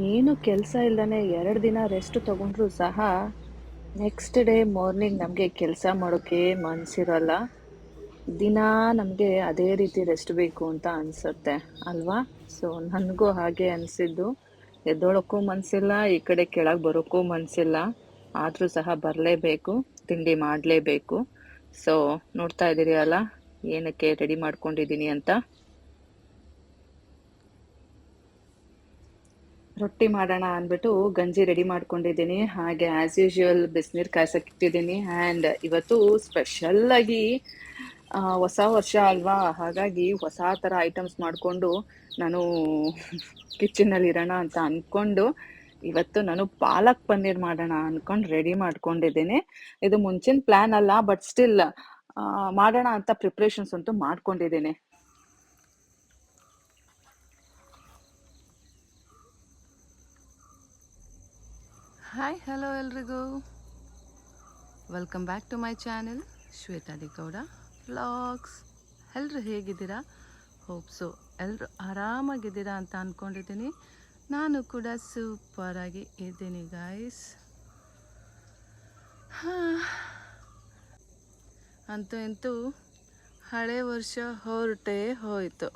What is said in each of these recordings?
ಏನು ಕೆಲಸ ಇಲ್ದಾನೆ 2 ದಿನ ರೆಸ್ಟ್ ತಗೊಂಡ್ರು ಸಹ ನೆಕ್ಸ್ಟ್ ಡೇ ಮಾರ್ನಿಂಗ್ ನಮಗೆ ಕೆಲಸ ಮಾಡೋಕೆ ಮನ್ಸಿರಲ್ಲ. ದಿನಾ ನಮಗೆ ಅದೇ ರೀತಿ ರೆಸ್ಟ್ ಬೇಕು ಅಂತ ಅನ್ಸುತ್ತೆ ಅಲ್ವಾ? ಸೊ ನನಗೂ ಹಾಗೆ ಅನಿಸಿದ್ದು. ಎದ್ದೋಳಕ್ಕೂ ಮನಸ್ಸಿಲ್ಲ, ಈ ಕಡೆ ಕೆಳಗೆ ಬರೋಕ್ಕೂ ಮನಸ್ಸಿಲ್ಲ. ಆದರೂ ಸಹ ಬರಲೇಬೇಕು, ತಿಂಡಿ ಮಾಡಲೇಬೇಕು. ಸೊ ನೋಡ್ತಾ ಇದ್ದೀರಿ ಅಲ್ಲ ಏನಕ್ಕೆ ರೆಡಿ ಮಾಡ್ಕೊಂಡಿದ್ದೀನಿ ಅಂತ. ರೊಟ್ಟಿ ಮಾಡೋಣ ಅಂದ್ಬಿಟ್ಟು ಗಂಜಿ ರೆಡಿ ಮಾಡ್ಕೊಂಡಿದ್ದೀನಿ. ಹಾಗೆ ಆಸ್ ಯೂಶುವಲ್ ಬಿಸಿನೀರು ಕಾಯ್ಸಕ್ಕೆ ಇಟ್ಟಿದ್ದೀನಿ. ಆ್ಯಂಡ್ ಇವತ್ತು ಸ್ಪೆಷಲ್ ಆಗಿ ಹೊಸ ವರ್ಷ ಅಲ್ವಾ, ಹಾಗಾಗಿ ಹೊಸ ಥರ ಐಟಮ್ಸ್ ಮಾಡಿಕೊಂಡು ನಾನು ಕಿಚನಲ್ಲಿ ಇರೋಣ ಅಂತ ಅಂದ್ಕೊಂಡು ಇವತ್ತು ನಾನು ಪಾಲಕ್ ಪನ್ನೀರ್ ಮಾಡೋಣ ಅಂದ್ಕೊಂಡು ರೆಡಿ ಮಾಡ್ಕೊಂಡಿದ್ದೀನಿ. ಇದು ಮುಂಚಿನ ಪ್ಲ್ಯಾನ್ ಅಲ್ಲ, ಬಟ್ ಸ್ಟಿಲ್ ಮಾಡೋಣ ಅಂತ ಪ್ರಿಪ್ರೇಷನ್ಸ್ ಅಂತೂ ಮಾಡ್ಕೊಂಡಿದ್ದೀನಿ. ಹಾಯ್ ಹಲೋ ಎಲ್ರಿಗೂ, welcome back to my channel Shwetha D Gowda vlogs. ಎಲ್ಲರೂ ಹೇಗಿದ್ದೀರಾ? ಹೋಪ್ ಸೊ ಎಲ್ಲರೂ ಆರಾಮಾಗಿದ್ದೀರಾ ಅಂತ ಅಂದ್ಕೊಂಡಿದ್ದೀನಿ. ನಾನು ಕೂಡ ಸೂಪರಾಗಿ ಇದ್ದೀನಿ ಗಾಯ್ಸ್. ಅಂತೂ ಇಂತೂ ಹಳೆ ವರ್ಷ ಹೊರಟೇ ಹೋಯಿತು,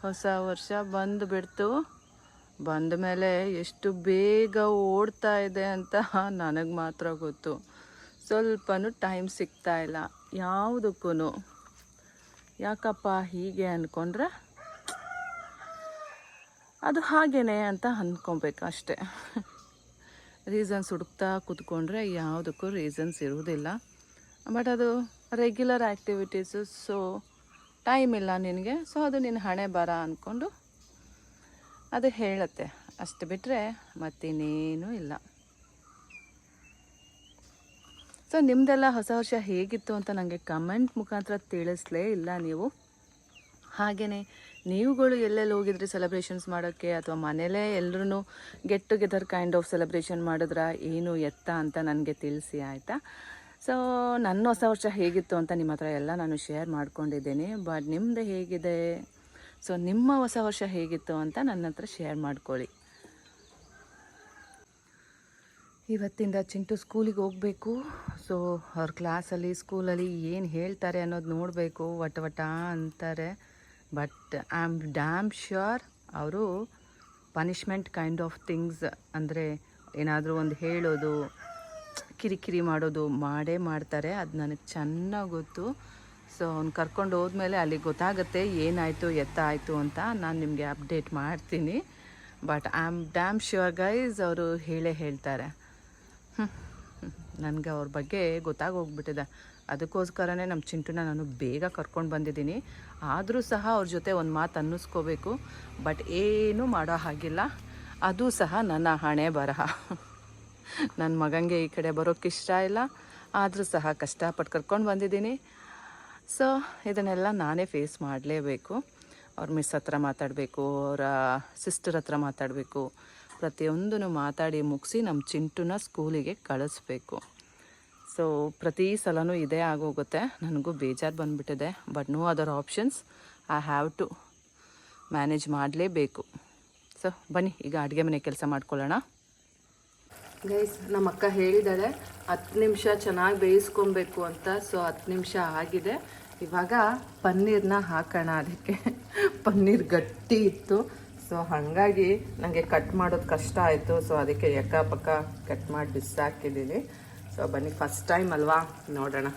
ಹೊಸ ವರ್ಷ ಬಂದು ಬಿಡ್ತು. ಬಂದ ಮೇಲೆ ಎಷ್ಟು ಬೇಗ ಓಡ್ತಾ ಇದೆ ಅಂತ ನನಗೆ ಮಾತ್ರ ಗೊತ್ತು. ಸ್ವಲ್ಪನೂ ಟೈಮ್ ಸಿಗ್ತಾ ಇಲ್ಲ ಯಾವುದಕ್ಕೂ. ಯಾಕಪ್ಪ ಹೀಗೆ ಅಂದ್ಕೊಂಡ್ರೆ ಅದು ಹಾಗೇನೆ ಅಂತ ಅಂದ್ಕೊಬೇಕು ಅಷ್ಟೆ. ರೀಸನ್ಸ್ ಹುಡುಕ್ತಾ ಕೂತ್ಕೊಂಡ್ರೆ ಯಾವುದಕ್ಕೂ ರೀಸನ್ಸ್ ಇರುವುದಿಲ್ಲ. ಬಟ್ ಅದು ರೆಗ್ಯುಲರ್ ಆ್ಯಕ್ಟಿವಿಟೀಸು. ಸೊ ಟೈಮ್ ಇಲ್ಲ ನಿನಗೆ, ಸೊ ಅದು ನಿನ್ನ ಹಣೆ ಬರ ಅಂದ್ಕೊಂಡು ಅದು ಹೇಳುತ್ತೆ. ಅಷ್ಟು ಬಿಟ್ಟರೆ ಮತ್ತಿನ್ನೇನೂ ಇಲ್ಲ. ಸೊ ನಿಮ್ಮದೆಲ್ಲ ಹೊಸ ವರ್ಷ ಹೇಗಿತ್ತು ಅಂತ ನನಗೆ ಕಮೆಂಟ್ ಮುಖಾಂತರ ತಿಳಿಸ್ಲೇ ಇಲ್ಲ ನೀವು. ಹಾಗೆಯೇ ನೀವುಗಳು ಎಲ್ಲೆಲ್ಲಿ ಹೋಗಿದ್ರಿ ಸೆಲೆಬ್ರೇಷನ್ಸ್ ಮಾಡೋಕ್ಕೆ, ಅಥವಾ ಮನೇಲೇ ಎಲ್ಲರೂ get together kind of celebration ಮಾಡಿದ್ರಾ, ಏನು ಎತ್ತ ಅಂತ ನನಗೆ ತಿಳಿಸಿ ಆಯಿತಾ? ಸೊ ನನ್ನ ಹೊಸ ವರ್ಷ ಹೇಗಿತ್ತು ಅಂತ ನಿಮ್ಮ ಹತ್ರ ಎಲ್ಲ ನಾನು ಶೇರ್ ಮಾಡ್ಕೊಂಡಿದ್ದೀನಿ. ಬಟ್ ನಿಮ್ಮದು ಹೇಗಿದೆ? ಸೊ ನಿಮ್ಮ ಹೊಸ ವರ್ಷ ಹೇಗಿತ್ತು ಅಂತ ನನ್ನ ಹತ್ರ ಶೇರ್ ಮಾಡ್ಕೊಳ್ಳಿ. ಇವತ್ತಿಂದ ಚಿಂಟು ಸ್ಕೂಲಿಗೆ ಹೋಗಬೇಕು. ಸೊ ಅವ್ರ ಕ್ಲಾಸಲ್ಲಿ ಸ್ಕೂಲಲ್ಲಿ ಏನು ಹೇಳ್ತಾರೆ ಅನ್ನೋದು ನೋಡಬೇಕು. ವಟ ಅಂತಾರೆ. But I am dam sure ಅವರು ಪನಿಷ್ಮೆಂಟ್ ಕೈಂಡ್ ಆಫ್ ಥಿಂಗ್ಸ್, ಅಂದರೆ ಏನಾದರೂ ಒಂದು ಹೇಳೋದು, ಕಿರಿಕಿರಿ ಮಾಡೋದು ಮಾಡೇ ಮಾಡ್ತಾರೆ. ಅದು ನನಗೆ ಚೆನ್ನಾಗಿ ಗೊತ್ತು. ಸೊ ಅವ್ನು ಕರ್ಕೊಂಡು ಹೋದ್ಮೇಲೆ ಅಲ್ಲಿಗೆ ಗೊತ್ತಾಗುತ್ತೆ ಏನಾಯಿತು ಎತ್ತ ಆಯಿತು ಅಂತ. ನಾನು ನಿಮಗೆ ಅಪ್ಡೇಟ್ ಮಾಡ್ತೀನಿ. But I am dam sure guys, ಅವರು ಹೇಳೇ ಹೇಳ್ತಾರೆ. ನನಗೆ ಅವ್ರ ಬಗ್ಗೆ ಗೊತ್ತಾಗೋಗ್ಬಿಟ್ಟಿದೆ. ಅದಕ್ಕೋಸ್ಕರನೇ ನಮ್ಮ ಚಿಂಟುನ ನಾನು ಬೇಗ ಕರ್ಕೊಂಡು ಬಂದಿದ್ದೀನಿ. ಆದರೂ ಸಹ ಅವ್ರ ಜೊತೆ ಒಂದು ಮಾತು ಅನ್ನಿಸ್ಕೋಬೇಕು. ಬಟ್ ಏನೂ ಮಾಡೋ ಹಾಗಿಲ್ಲ, ಅದು ಸಹ ನನ್ನ ಹಣೆ ಬರಹ. ನನ್ನ ಮಗನಿಗೆ ಈ ಕಡೆ ಬರೋಕ್ಕೆ ಇಷ್ಟ ಇಲ್ಲ, ಆದರೂ ಸಹ ಕಷ್ಟಪಟ್ಟು ಕರ್ಕೊಂಡು ಬಂದಿದ್ದೀನಿ. ಸೊ ಇದನ್ನೆಲ್ಲ ನಾನೇ ಫೇಸ್ ಮಾಡಲೇಬೇಕು. ಅವ್ರ ಮಿಸ್ ಹತ್ರ ಮಾತಾಡಬೇಕು, ಅವರ ಸಿಸ್ಟರ್ ಹತ್ರ ಮಾತಾಡಬೇಕು, ಪ್ರತಿಯೊಂದನ್ನು ಮಾತಾಡಿ ಮುಗಿಸಿ ನಮ್ಮ ಚಿಂಟುನ ಸ್ಕೂಲಿಗೆ ಕಳಿಸ್ಬೇಕು. ಸೊ ಪ್ರತಿ ಸಲವೂ ಇದೇ ಆಗೋಗುತ್ತೆ. ನನಗೂ ಬೇಜಾರು ಬಂದುಬಿಟ್ಟಿದೆ. But no other options, I have to manage ಮಾಡಲೇಬೇಕು. ಸೊ ಬನ್ನಿ ಈಗ ಅಡುಗೆ ಮನೆ ಕೆಲಸ ಮಾಡ್ಕೊಳ್ಳೋಣ. ಗೈಸ್, ನಮ್ಮ ಅಕ್ಕ ಹೇಳಿದ್ದಾಳೆ 10 ನಿಮಿಷ ಚೆನ್ನಾಗಿ ಬೇಯಿಸ್ಕೊಬೇಕು ಅಂತ. ಸೊ 10 ನಿಮಿಷ ಆಗಿದೆ. ಇವಾಗ ಪನ್ನೀರನ್ನ ಹಾಕೋಣ. ಅದಕ್ಕೆ ಪನ್ನೀರ್ ಗಟ್ಟಿ ಇತ್ತು, ಸೊ ಹಾಗಾಗಿ ನನಗೆ ಕಟ್ ಮಾಡೋದು ಕಷ್ಟ ಆಯಿತು. ಸೊ ಅದಕ್ಕೆ ಎಕ್ಕ ಕಟ್ ಮಾಡಿ ಬಿಸಾಕಿದ್ದೀನಿ. ಸೊ ಬನ್ನಿ, ಫಸ್ಟ್ ಟೈಮ್ ಅಲ್ವಾ, ನೋಡೋಣ.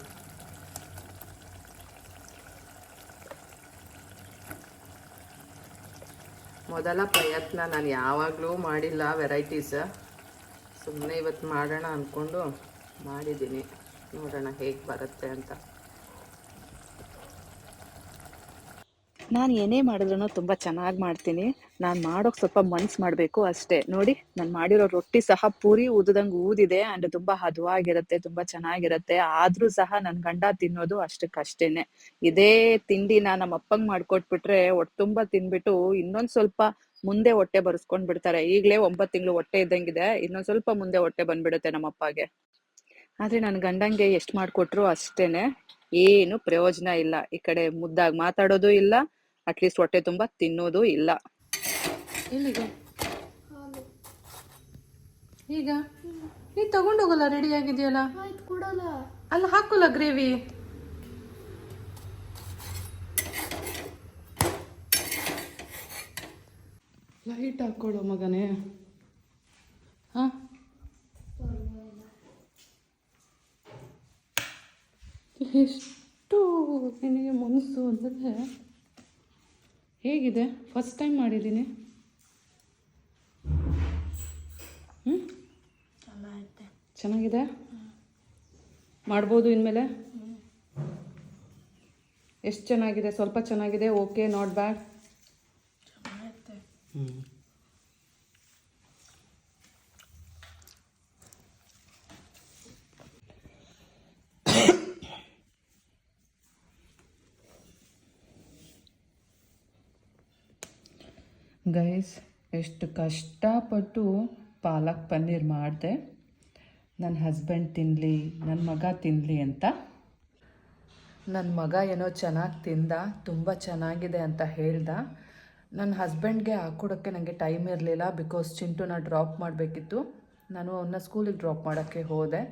ಮೊದಲ ಪ್ರಯತ್ನ, ನಾನು ಯಾವಾಗಲೂ ಮಾಡಿಲ್ಲ ವೆರೈಟೀಸ್. ಸುಮ್ಮನೆ ಇವತ್ತು ಮಾಡೋಣ ಅಂದ್ಕೊಂಡು ಮಾಡಿದ್ದೀನಿ. ನೋಡೋಣ ಹೇಗೆ ಬರುತ್ತೆ ಅಂತ. ನಾನು ಏನೇ ಮಾಡಿದ್ರೂ ತುಂಬ ಚೆನ್ನಾಗಿ ಮಾಡ್ತೀನಿ. ನಾನು ಮಾಡೋಕೆ ಸ್ವಲ್ಪ ಮನ್ಸು ಮಾಡಬೇಕು ಅಷ್ಟೇ. ನೋಡಿ, ನಾನು ಮಾಡಿರೋ ರೊಟ್ಟಿ ಸಹ ಪೂರಿ ಊದ್ದಂಗೆ ಊದಿದೆ. ಆ್ಯಂಡ್ ತುಂಬ ಹದವಾಗಿರುತ್ತೆ, ತುಂಬ ಚೆನ್ನಾಗಿರುತ್ತೆ. ಆದರೂ ಸಹ ನನ್ನ ಗಂಡ ತಿನ್ನೋದು ಅಷ್ಟಕ್ಕಷ್ಟೇನೆ. ಇದೇ ತಿಂಡಿನ ನಮ್ಮ ಅಪ್ಪಂಗೆ ಮಾಡಿಕೊಟ್ಬಿಟ್ರೆ ಹೊಟ್ಟೆ ತುಂಬ ತಿಂದ್ಬಿಟ್ಟು ಇನ್ನೊಂದು ಸ್ವಲ್ಪ ಮುಂದೆ ಹೊಟ್ಟೆ ಬರ್ಸ್ಕೊಂಡು ಬಿಡ್ತಾರೆ. ಈಗಲೇ 9 ತಿಂಗಳು ಹೊಟ್ಟೆ ಇದ್ದಂಗಿದೆ, ಇನ್ನೊಂದು ಸ್ವಲ್ಪ ಮುಂದೆ ಹೊಟ್ಟೆ ಬಂದ್ಬಿಡುತ್ತೆ ನಮ್ಮ ಅಪ್ಪಗೆ. ಆದರೆ ನನ್ನ ಗಂಡಂಗೆ ಎಷ್ಟು ಮಾಡಿಕೊಟ್ರು ಅಷ್ಟೇನೆ, ಏನು ಪ್ರಯೋಜನ ಇಲ್ಲ. ಈ ಕಡೆ ಮುದ್ದಾಗಿ ಮಾತಾಡೋದು ಇಲ್ಲ, ಅಟ್ಲೀಸ್ಟ್ ಹೊಟ್ಟೆ ತುಂಬ ತಿನ್ನೋದು ಇಲ್ಲ. ಎಲ್ಲಿಗೆ ಈಗ ನೀ ತಗೊಂಡೋಗಲ್ಲ, ರೆಡಿ ಆಗಿದೆಯಲ್ಲ. ಆಯ್ತು ಕೊಡಲ್ಲ. ಅಲ್ಲಿ ಹಾಕೋಲ್ಲ ಗ್ರೇವಿ. ಲೈಟ್ ಹಾಕ್ಕೊಳ್ಳೋ ಮಗನೇ. ಹಾಂ, ಎಷ್ಟು ನಿನಗೆ ಮನಸ್ಸು ಅಂದರೆ. ಹೇಗಿದೆ? ಫಸ್ಟ್ ಟೈಮ್ ಮಾಡಿದ್ದೀನಿ. ಚೆನ್ನಾಗಿದೆ, ಮಾಡ್ಬೋದು ಇನ್ಮೇಲೆ. ಎಷ್ಟು ಚೆನ್ನಾಗಿದೆ? ಸ್ವಲ್ಪ ಚೆನ್ನಾಗಿದೆ, ಓಕೆ, ನಾಟ್ ಬ್ಯಾಡ್. ಗೈಸ್, ಎಷ್ಟು ಕಷ್ಟಪಟ್ಟು ಪಾಲಕ್ ಪನ್ನೀರ್ ಮಾಡಿದೆ ನನ್ನ ಹಸ್ಬೆಂಡ್ ತಿನ್ನಲಿ, ನನ್ನ ಮಗ ತಿನ್ನಲಿ ಅಂತ. ನನ್ನ ಮಗ ಏನೋ ಚೆನ್ನಾಗಿ ತಿಂದ, ತುಂಬ ಚೆನ್ನಾಗಿದೆ ಅಂತ ಹೇಳ್ದ. ನನ್ನ ಹಸ್ಬೆಂಡ್ಗೆ ಹಾಕ್ಕೊಡೋಕ್ಕೆ ನನಗೆ ಟೈಮ್ ಇರಲಿಲ್ಲ, ಬಿಕಾಸ್ ಚಿಂಟುನ ಡ್ರಾಪ್ ಮಾಡಬೇಕಿತ್ತು. ನಾನು ಅವನ್ನ ಸ್ಕೂಲಿಗೆ ಡ್ರಾಪ್ ಮಾಡೋಕ್ಕೆ ಹೋದೆ.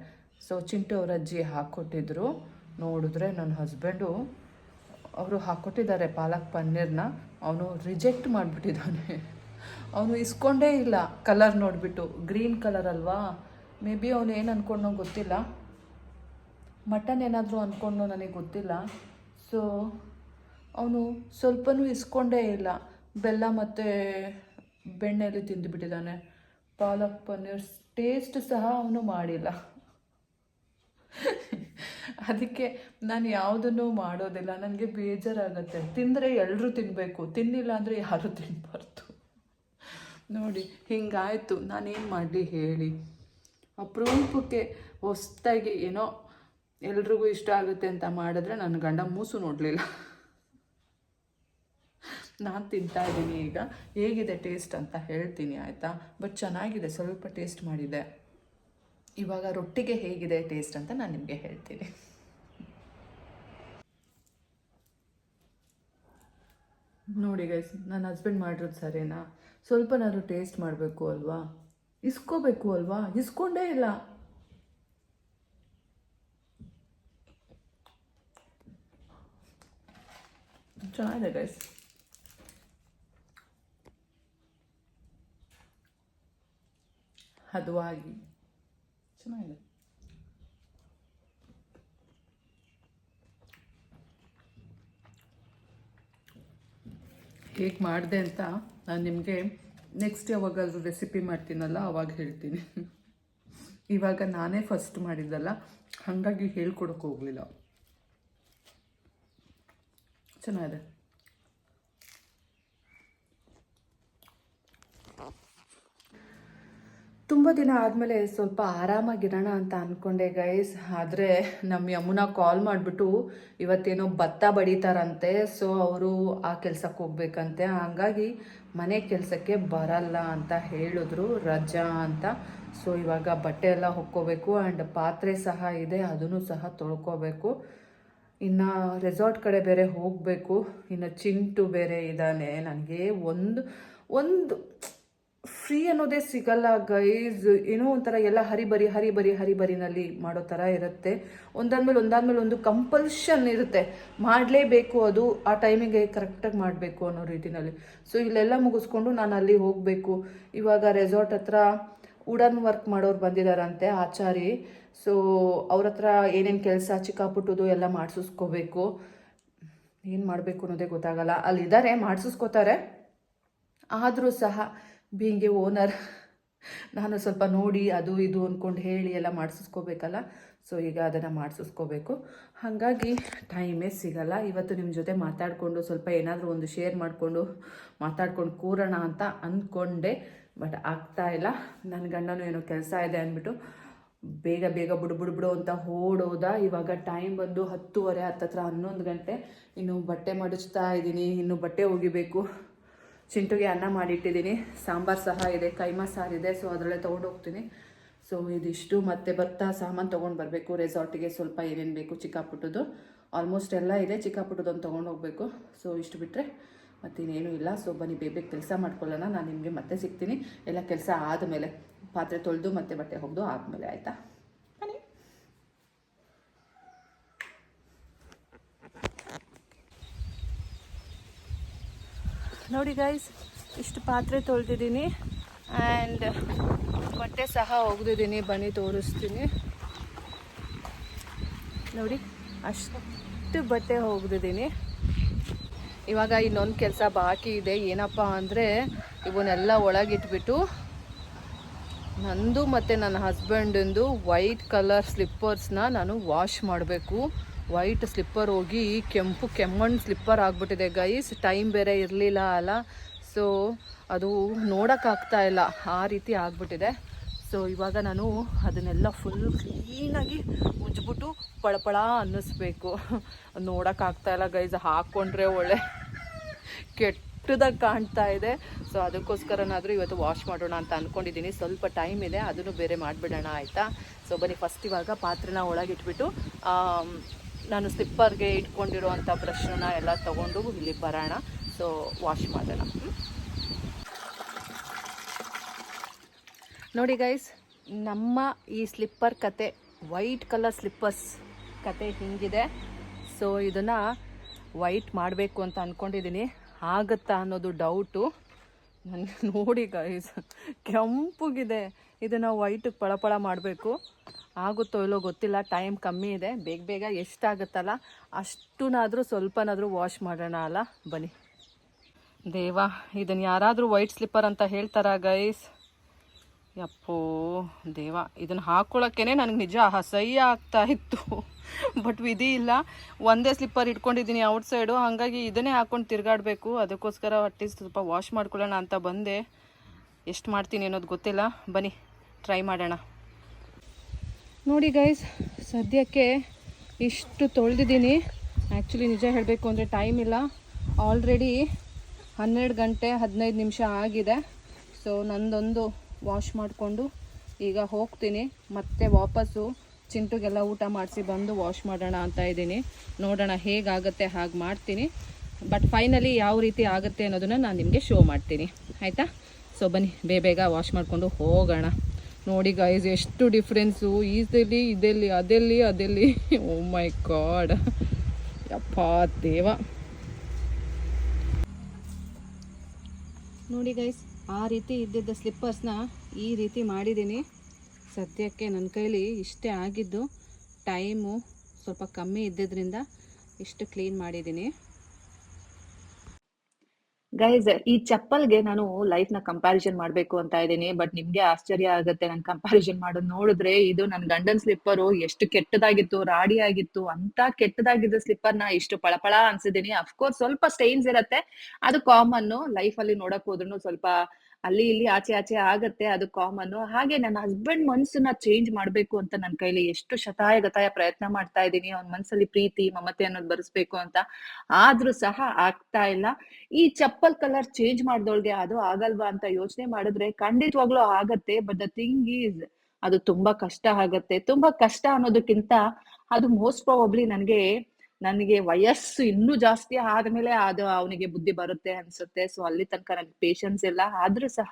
ಸೊ ಚಿಂಟು ಅವ್ರ ಅಜ್ಜಿ ಹಾಕ್ಕೊಟ್ಟಿದ್ರು. ನೋಡಿದ್ರೆ ನನ್ನ ಹಸ್ಬೆಂಡು ಅವರು ಹಾಕ್ಕೊಟ್ಟಿದ್ದಾರೆ ಪಾಲಕ್ ಪನ್ನೀರ್ನ, ಅವನು ರಿಜೆಕ್ಟ್ ಮಾಡಿಬಿಟ್ಟಿದ್ದಾನೆ. ಅವನು ಇಸ್ಕೊಂಡೇ ಇಲ್ಲ. ಕಲರ್ ನೋಡಿಬಿಟ್ಟು ಗ್ರೀನ್ ಕಲರ್ ಅಲ್ವಾ, ಮೇ ಬಿ ಅವನು ಏನು ಅಂದ್ಕೊಂಡೋ ಗೊತ್ತಿಲ್ಲ, ಮಟನ್ ಏನಾದರೂ ಅಂದ್ಕೊಂಡೋ ನನಗೆ ಗೊತ್ತಿಲ್ಲ. ಸೊ ಅವನು ಸ್ವಲ್ಪನೂ ಇಸ್ಕೊಂಡೇ ಇಲ್ಲ. ಬೆಲ್ಲ ಮತ್ತು ಬೆಣ್ಣೆಯಲ್ಲಿ ತಿಂದುಬಿಟ್ಟಿದ್ದಾನೆ. ಪಾಲಕ್ ಪನ್ನೀರ್ ಟೇಸ್ಟ್ ಸಹ ಅವನು ಮಾಡಿಲ್ಲ. ಅದಕ್ಕೆ ನಾನು ಯಾವುದನ್ನು ಮಾಡೋದಿಲ್ಲ, ನನಗೆ ಬೇಜಾರಾಗುತ್ತೆ. ತಿಂದರೆ ಎಲ್ಲರೂ ತಿನ್ನಬೇಕು, ತಿನ್ನಿಲ್ಲ ಅಂದರೆ ಯಾರೂ ತಿನ್ನಬಾರ್ದು. ನೋಡಿ ಹಿಂಗಾಯಿತು, ನಾನೇನು ಮಾಡಲಿ ಹೇಳಿ. ಅಪರೂಪಕ್ಕೆ ಹೊಸ್ದಾಗಿ ಏನೋ ಎಲ್ರಿಗೂ ಇಷ್ಟ ಆಗುತ್ತೆ ಅಂತ ಮಾಡಿದ್ರೆ ನನ್ನ ಗಂಡ ಮೂಸು ನೋಡಲಿಲ್ಲ. ನಾನು ತಿಂತಾಯಿದ್ದೀನಿ. ಈಗ ಹೇಗಿದೆ ಟೇಸ್ಟ್ ಅಂತ ಹೇಳ್ತೀನಿ, ಆಯಿತಾ? ಬಟ್ ಚೆನ್ನಾಗಿದೆ, ಸ್ವಲ್ಪ ಟೇಸ್ಟ್ ಮಾಡಿದೆ. ಇವಾಗ ರೊಟ್ಟಿಗೆ ಹೇಗಿದೆ ಟೇಸ್ಟ್ ಅಂತ ನಾನು ನಿಮಗೆ ಹೇಳ್ತೀನಿ. ನೋಡಿ ಗೈಸ್, ನನ್ನ ಹಸ್ಬೆಂಡ್ ಮಾಡಿರೋದು ಸರಿನಾ? ಸ್ವಲ್ಪನಾದ್ರು ಟೇಸ್ಟ್ ಮಾಡಬೇಕು ಅಲ್ವಾ, ಇಸ್ಕೋಬೇಕು ಅಲ್ವಾ, ಇಸ್ಕೊಂಡೇ ಇಲ್ಲ. ಚೆನ್ನಾಗಿದೆ ಗೈಸ್. ಹದವಾಗಿ ಚೆನ್ನಾಗಿದೆ. ಹೇಗೆ ಮಾಡಿದೆ ಅಂತ ನಾನು ನಿಮಗೆ ನೆಕ್ಸ್ಟ್ ಯಾವಾಗಾದ್ರೂ ರೆಸಿಪಿ ಮಾಡ್ತೀನಲ್ಲ ಅವಾಗ ಹೇಳ್ತೀನಿ. ಇವಾಗ ನಾನೇ ಫಸ್ಟ್ ಮಾಡಿದ್ದಲ್ಲ, ಹಾಗಾಗಿ ಹೇಳ್ಕೊಡೋಕೆ ಹೋಗಲಿಲ್ಲ. ಚೆನ್ನಾಗಿದೆ. ತುಂಬ ದಿನ ಆದಮೇಲೆ ಸ್ವಲ್ಪ ಆರಾಮಾಗಿರೋಣ ಅಂತ ಅಂದ್ಕೊಂಡೆ ಗೈಸ್. ಆದರೆ ನಮ್ಮ ಯಮುನಾ ಕಾಲ್ ಮಾಡಿಬಿಟ್ಟು ಇವತ್ತೇನೋ ಭತ್ತ ಬಡಿತಾರಂತೆ. ಸೊ ಅವರು ಆ ಕೆಲಸಕ್ಕೆ ಹೋಗ್ಬೇಕಂತೆ, ಹಾಗಾಗಿ ಮನೆ ಕೆಲಸಕ್ಕೆ ಬರಲ್ಲ ಅಂತ ಹೇಳಿದ್ರು, ರಜಾ ಅಂತ. ಸೊ ಇವಾಗ ಬಟ್ಟೆ ಎಲ್ಲ ಹೊಕ್ಕೋಬೇಕು ಆ್ಯಂಡ್ ಪಾತ್ರೆ ಸಹ ಇದೆ, ಅದನ್ನು ಸಹ ತೊಳ್ಕೊಬೇಕು. ಇನ್ನು ರೆಸಾರ್ಟ್ ಕಡೆ ಬೇರೆ ಹೋಗಬೇಕು. ಇನ್ನು ಚಿಂಟು ಬೇರೆ ಇದ್ದಾನೆ. ನನಗೆ ಒಂದು ಫ್ರೀ ಅನ್ನೋದೇ ಸಿಗಲ್ಲ ಗೈಸ್. ಏನೋ ಒಂಥರ ಎಲ್ಲ ಹರಿಬರಿನಲ್ಲಿ ಮಾಡೋ ಥರ ಇರುತ್ತೆ. ಒಂದಾದ್ಮೇಲೆ ಒಂದು ಕಂಪಲ್ಷನ್ ಇರುತ್ತೆ, ಮಾಡಲೇಬೇಕು, ಅದು ಆ ಟೈಮಿಗೆ ಕರೆಕ್ಟಾಗಿ ಮಾಡಬೇಕು ಅನ್ನೋ ರೀತಿನಲ್ಲಿ. ಸೊ ಇಲ್ಲೆಲ್ಲ ಮುಗಿಸ್ಕೊಂಡು ನಾನು ಅಲ್ಲಿ ಹೋಗಬೇಕು. ಇವಾಗ ರೆಸಾರ್ಟ್ ಹತ್ರ ವುಡನ್ ವರ್ಕ್ ಮಾಡೋರು ಬಂದಿದ್ದಾರಂತೆ, ಆಚಾರಿ. ಸೊ ಅವ್ರ ಹತ್ರ ಏನೇನು ಕೆಲಸ ಚಿಕ್ಕಪುಟ್ಟದು ಎಲ್ಲ ಮಾಡಿಸ್ಕೋಬೇಕು. ಏನು ಮಾಡಬೇಕು ಅನ್ನೋದೇ ಗೊತ್ತಾಗಲ್ಲ. ಅಲ್ಲಿದ್ದಾರೆ, ಮಾಡಿಸ್ಕೋತಾರೆ. ಆದರೂ ಸಹ ಬೀಂಗೆ ಓನರ್ ನಾನು ಸ್ವಲ್ಪ ನೋಡಿ ಅದು ಇದು ಅಂದ್ಕೊಂಡು ಹೇಳಿ ಎಲ್ಲ ಮಾಡಿಸ್ಕೋಬೇಕಲ್ಲ. ಸೊ ಈಗ ಅದನ್ನು ಮಾಡಿಸ್ಕೋಬೇಕು, ಹಾಗಾಗಿ ಟೈಮೇ ಸಿಗಲ್ಲ. ಇವತ್ತು ನಿಮ್ಮ ಜೊತೆ ಮಾತಾಡಿಕೊಂಡು ಸ್ವಲ್ಪ ಏನಾದರೂ ಒಂದು ಶೇರ್ ಮಾಡಿಕೊಂಡು ಮಾತಾಡ್ಕೊಂಡು ಕೂರೋಣ ಅಂತ ಅಂದ್ಕೊಂಡೆ, ಬಟ್ ಆಗ್ತಾಯಿಲ್ಲ. ನನ್ನ ಗಂಡನೂ ಏನೋ ಕೆಲಸ ಇದೆ ಅಂದ್ಬಿಟ್ಟು ಬೇಗ ಬಿಡು ಅಂತ ಓಡೋದ. ಇವಾಗ ಟೈಮ್ ಬಂದು 10:30 ಹತ್ತತ್ರ 11 ಗಂಟೆ. ಇನ್ನು ಬಟ್ಟೆ ಮಡಚ್ತಾ ಇದ್ದೀನಿ, ಇನ್ನು ಬಟ್ಟೆ ಒಗಿಬೇಕು. ಚಿಂಟುಗೆ ಅನ್ನ ಮಾಡಿಟ್ಟಿದ್ದೀನಿ, ಸಾಂಬಾರು ಸಹ ಇದೆ, ಕೈಮಾ ಸಾರಿದೆ. ಸೊ ಅದರಲ್ಲೇ ತೊಗೊಂಡೋಗ್ತೀನಿ. ಸೊ ಇದಿಷ್ಟು ಮತ್ತೆ ಭತ್ತ ಸಾಮಾನು ತೊಗೊಂಡು ಬರಬೇಕು ರೆಸಾರ್ಟಿಗೆ. ಸ್ವಲ್ಪ ಏನೇನು ಬೇಕು ಚಿಕ್ಕಪುಟ್ಟದು ಆಲ್ಮೋಸ್ಟ್ ಎಲ್ಲ ಇದೆ, ಚಿಕ್ಕಪುಟ್ಟದೊಂದು ತೊಗೊಂಡೋಗ್ಬೇಕು. ಸೊ ಇಷ್ಟು ಬಿಟ್ಟರೆ ಮತ್ತಿನ್ನೇನೂ ಇಲ್ಲ. ಸೊ ಬನ್ನಿ ಬೇಗ ಕೆಲಸ ಮಾಡ್ಕೊಳ್ಳೋಣ. ನಾನು ನಿಮಗೆ ಮತ್ತೆ ಸಿಗ್ತೀನಿ ಎಲ್ಲ ಕೆಲಸ ಆದಮೇಲೆ. ಪಾತ್ರೆ ತೊಳೆದು ಮತ್ತು ಬಟ್ಟೆ ಒಗೆದು ಆದಮೇಲೆ, ಆಯಿತಾ? ಬನ್ನಿ. ನೋಡಿ ಗೈಸ್, ಇಷ್ಟು ಪಾತ್ರೆ ತೊಳೆದಿದ್ದೀನಿ ಆ್ಯಂಡ್ ಬಟ್ಟೆ ಸಹ ಒಗೆದಿದ್ದೀನಿ. ಬನ್ನಿ ತೋರಿಸ್ತೀನಿ. ನೋಡಿ, ಅಷ್ಟು ಬಟ್ಟೆ ಒಗೆದಿದ್ದೀನಿ. ಇವಾಗ ಇನ್ನೊಂದು ಕೆಲಸ ಬಾಕಿ ಇದೆ. ಏನಪ್ಪ ಅಂದರೆ, ಇವನ್ನೆಲ್ಲ ಒಳಗಿಟ್ಬಿಟ್ಟು ನಂದು ಮತ್ತು ನನ್ನ ಹಸ್ಬೆಂಡಂದು ವೈಟ್ ಕಲರ್ ಸ್ಲಿಪ್ಪರ್ಸ್ನ ನಾನು ವಾಶ್ ಮಾಡಬೇಕು. ವೈಟ್ ಸ್ಲಿಪ್ಪರ್ ಹೋಗಿ ಕೆಂಪು ಕೆಮ್ಮಣ್ಣು ಸ್ಲಿಪ್ಪರ್ ಆಗಿಬಿಟ್ಟಿದೆ ಗೈಸ್. ಟೈಮ್ ಬೇರೆ ಇರಲಿಲ್ಲ ಅಲ್ಲ, ಸೊ ಅದು ನೋಡೋಕ್ಕಾಗ್ತಾ ಇಲ್ಲ, ಆ ರೀತಿ ಆಗಿಬಿಟ್ಟಿದೆ. ಸೊ ಇವಾಗ ನಾನು ಅದನ್ನೆಲ್ಲ ಫುಲ್ ಕ್ಲೀನಾಗಿ ಉಜ್ಜಿಬಿಟ್ಟು ಪಳಪಳ ಅನ್ನಿಸ್ಬೇಕು. ನೋಡೋಕ್ಕಾಗ್ತಾಯಿಲ್ಲ ಗೈಸ್, ಹಾಕ್ಕೊಂಡ್ರೆ ಒಳ್ಳೆ ಕೆಟ್ಟದಾಗಿ ಕಾಣ್ತಾ ಇದೆ. ಸೊ ಅದಕ್ಕೋಸ್ಕರನಾದರೂ ಇವತ್ತು ವಾಶ್ ಮಾಡೋಣ ಅಂತ ಅಂದ್ಕೊಂಡಿದ್ದೀನಿ. ಸ್ವಲ್ಪ ಟೈಮ್ ಇದೆ, ಅದನ್ನು ಬೇರೆ ಮಾಡಿಬಿಡೋಣ, ಆಯಿತಾ? ಸೊ ಬನ್ನಿ, ಫಸ್ಟ್ ಇವಾಗ ಪಾತ್ರೆನ ಒಳಗಿಟ್ಬಿಟ್ಟು ನಾನು ಸ್ಲಿಪ್ಪರ್ಗೆ ಇಟ್ಕೊಂಡಿರೋವಂಥ ಬ್ರಷ್ನ ಎಲ್ಲ ತೊಗೊಂಡು ಇಲ್ಲಿ ಬರೋಣ. ಸೊ ವಾಶ್ ಮಾಡೋಣ. ನೋಡಿ ಗೈಸ್, ನಮ್ಮ ಈ ಸ್ಲಿಪ್ಪರ್ ಕತೆ, ವೈಟ್ ಕಲರ್ ಸ್ಲಿಪ್ಪರ್ಸ್ ಕತೆ ಹಿಂಗಿದೆ. ಸೊ ಇದನ್ನು ವೈಟ್ ಮಾಡಬೇಕು ಅಂತ ಅಂದ್ಕೊಂಡಿದ್ದೀನಿ. ಆಗುತ್ತಾ ಅನ್ನೋದು ಡೌಟು ನನಗೆ. ನೋಡಿ ಗೈಸ್, ಕೆಂಪುಗಿದೆ. ಇದನ್ನು ವೈಟಿಗೆ ಪಳಪಳ ಮಾಡಬೇಕು. ಆಗುತ್ತೋ ಇಲ್ಲೋ ಗೊತ್ತಿಲ್ಲ, ಟೈಮ್ ಕಮ್ಮಿ ಇದೆ. ಬೇಗ ಬೇಗ ಎಷ್ಟಾಗುತ್ತಲ್ಲ ಅಷ್ಟನ್ನಾದರೂ ಸ್ವಲ್ಪನಾದರೂ ವಾಶ್ ಮಾಡೋಣ ಅಲ್ಲ. ಬನ್ನಿ. ದೇವಾ, ಇದನ್ನು ಯಾರಾದರೂ ವೈಟ್ ಸ್ಲಿಪ್ಪರ್ ಅಂತ ಹೇಳ್ತಾರಾ ಗೈಸ್? ಯಪ್ಪೋ ದೇವ, ಇದನ್ನು ಹಾಕ್ಕೊಳ್ಳೋಕ್ಕೇ ನನಗೆ ನಿಜ ಅಸಹ್ಯ ಆಗ್ತಾ ಇತ್ತು. ಬಟ್ ವಿಧಿ ಇಲ್ಲ, ಒಂದೇ ಸ್ಲಿಪ್ಪರ್ ಇಟ್ಕೊಂಡಿದ್ದೀನಿ ಔಟ್ ಸೈಡು, ಹಾಗಾಗಿ ಇದನ್ನೇ ಹಾಕ್ಕೊಂಡು ತಿರುಗಾಡಬೇಕು. ಅದಕ್ಕೋಸ್ಕರ ಅಟ್ಲೀಸ್ಟ್ ಸ್ವಲ್ಪ ವಾಶ್ ಮಾಡ್ಕೊಳ್ಳೋಣ ಅಂತ ಬಂದೆ. ಎಷ್ಟು ಮಾಡ್ತೀನಿ ಅನ್ನೋದು ಗೊತ್ತಿಲ್ಲ. ಬನ್ನಿ ಟ್ರೈ ಮಾಡೋಣ. ನೋಡಿ ಗೈಸ್, ಸದ್ಯಕ್ಕೆ ಇಷ್ಟು ತೊಳೆದಿದ್ದೀನಿ. ಆ್ಯಕ್ಚುಲಿ ನಿಜ ಹೇಳಬೇಕು ಅಂದರೆ ಟೈಮ್ ಇಲ್ಲ. ಆಲ್ರೆಡಿ 12 ಗಂಟೆ 15 ನಿಮಿಷ ಆಗಿದೆ. ಸೊ ನಂದೊಂದು ವಾಶ್ ಮಾಡಿಕೊಂಡು ಈಗ ಹೋಗ್ತೀನಿ. ಮತ್ತೆ ವಾಪಸ್ಸು ಚಿಂಟುಗೆಲ್ಲ ಊಟ ಮಾಡಿಸಿ ಬಂದು ವಾಶ್ ಮಾಡೋಣ ಅಂತ ಇದ್ದೀನಿ. ನೋಡೋಣ ಹೇಗಾಗುತ್ತೆ ಹಾಗೆ ಮಾಡ್ತೀನಿ. ಬಟ್ ಫೈನಲಿ ಯಾವ ರೀತಿ ಆಗುತ್ತೆ ಅನ್ನೋದನ್ನು ನಾನು ನಿಮಗೆ ಶೋ ಮಾಡ್ತೀನಿ, ಆಯಿತಾ? ಸೊ ಬನ್ನಿ ಬೇಗ ವಾಶ್ ಮಾಡಿಕೊಂಡು ಹೋಗೋಣ. ನೋಡಿ ಗೈಸ್, ಎಷ್ಟು ಡಿಫ್ರೆನ್ಸು ಇದೆಲ್ಲಿ ಅದೆಲ್ಲಿ. ಓ ಮೈ ಗಾಡ್, ಯಪ್ಪ ದೇವ. ನೋಡಿ ಗೈಸ್, ಆ ರೀತಿ ಇದ್ದಿದ್ದ ಸ್ಲಿಪ್ಪರ್ಸ್ನ ಈ ರೀತಿ ಮಾಡಿದ್ದೀನಿ. ಸದ್ಯಕ್ಕೆ ನನ್ನ ಕೈಲಿ ಇಷ್ಟೇ ಆಗಿದ್ದು. ಟೈಮು ಸ್ವಲ್ಪ ಕಮ್ಮಿ ಇದ್ದಿದ್ದರಿಂದ ಇಷ್ಟು ಕ್ಲೀನ್ ಮಾಡಿದ್ದೀನಿ. ಗೈಸ್, ಈ ಚಪ್ಪಲ್ಗೆ ನಾನು ಲೈಫ್ನ ಕಂಪ್ಯಾರಿಸನ್ ಮಾಡಬೇಕು ಅಂತ ಇದ್ದೀನಿ. ಬಟ್ ನಿಮ್ಗೆ ಆಶ್ಚರ್ಯ ಆಗುತ್ತೆ ನಾನು ಕಂಪ್ಯಾರಿಸನ್ ಮಾಡೋದು ನೋಡಿದ್ರೆ. ಇದು ನನ್ನ ಗಂಡನ್ ಸ್ಲಿಪ್ಪರು ಎಷ್ಟು ಕೆಟ್ಟದಾಗಿತ್ತು, ರಾಡಿ ಆಗಿತ್ತು. ಅಂತ ಕೆಟ್ಟದಾಗಿದ್ದ ಸ್ಲಿಪ್ಪರ್ನ ಇಷ್ಟು ಪಳಪಳ ಅನ್ಸಿದ್ದೀನಿ. ಅಫ್ಕೋರ್ಸ್ ಸ್ವಲ್ಪ ಸ್ಟೈನ್ಸ್ ಇರತ್ತೆ, ಅದು ಕಾಮನ್ನು. ಲೈಫಲ್ಲಿ ನೋಡಕ್ ಹೋದ್ರು ಸ್ವಲ್ಪ ಅಲ್ಲಿ ಇಲ್ಲಿ ಆಚೆ ಆಗತ್ತೆ, ಅದು ಕಾಮನ್ನು. ಹಾಗೆ ನನ್ನ ಹಸ್ಬೆಂಡ್ ಮನ್ಸನ್ನ ಚೇಂಜ್ ಮಾಡ್ಬೇಕು ಅಂತ ನನ್ನ ಕೈಲಿ ಎಷ್ಟು ಶತಾಯ ಪ್ರಯತ್ನ ಮಾಡ್ತಾ ಇದ್ದೀನಿ. ಅವ್ನ ಮನ್ಸಲ್ಲಿ ಪ್ರೀತಿ ಮಮತೆ ಅನ್ನೋದು ಬರೆಸ್ಬೇಕು ಅಂತ, ಆದ್ರೂ ಸಹ ಆಗ್ತಾ ಇಲ್ಲ. ಈ ಚಪ್ಪಲ್ ಕಲರ್ ಚೇಂಜ್ ಮಾಡ್ದೋಳ್ಗೆ ಅದು ಆಗಲ್ವಾ ಅಂತ ಯೋಚನೆ ಮಾಡಿದ್ರೆ ಖಂಡಿತವಾಗ್ಲೂ ಆಗತ್ತೆ. ಬಟ್ ದ ಥಿಂಗ್ ಈಸ್, ಅದು ತುಂಬಾ ಕಷ್ಟ ಆಗತ್ತೆ. ತುಂಬಾ ಕಷ್ಟ ಅನ್ನೋದಕ್ಕಿಂತ ಅದು ಮೋಸ್ಟ್ ಪ್ರಾಬಬ್ಲಿ ನನಗೆ ವಯಸ್ಸು ಇನ್ನೂ ಜಾಸ್ತಿ ಆದ್ಮೇಲೆ ಅದು ಅವನಿಗೆ ಬುದ್ಧಿ ಬರುತ್ತೆ ಅನ್ಸುತ್ತೆ. ಸೊ ಅಲ್ಲಿ ತನಕ ನನಗೆ ಪೇಶನ್ಸ್ ಇಲ್ಲ. ಆದ್ರೂ ಸಹ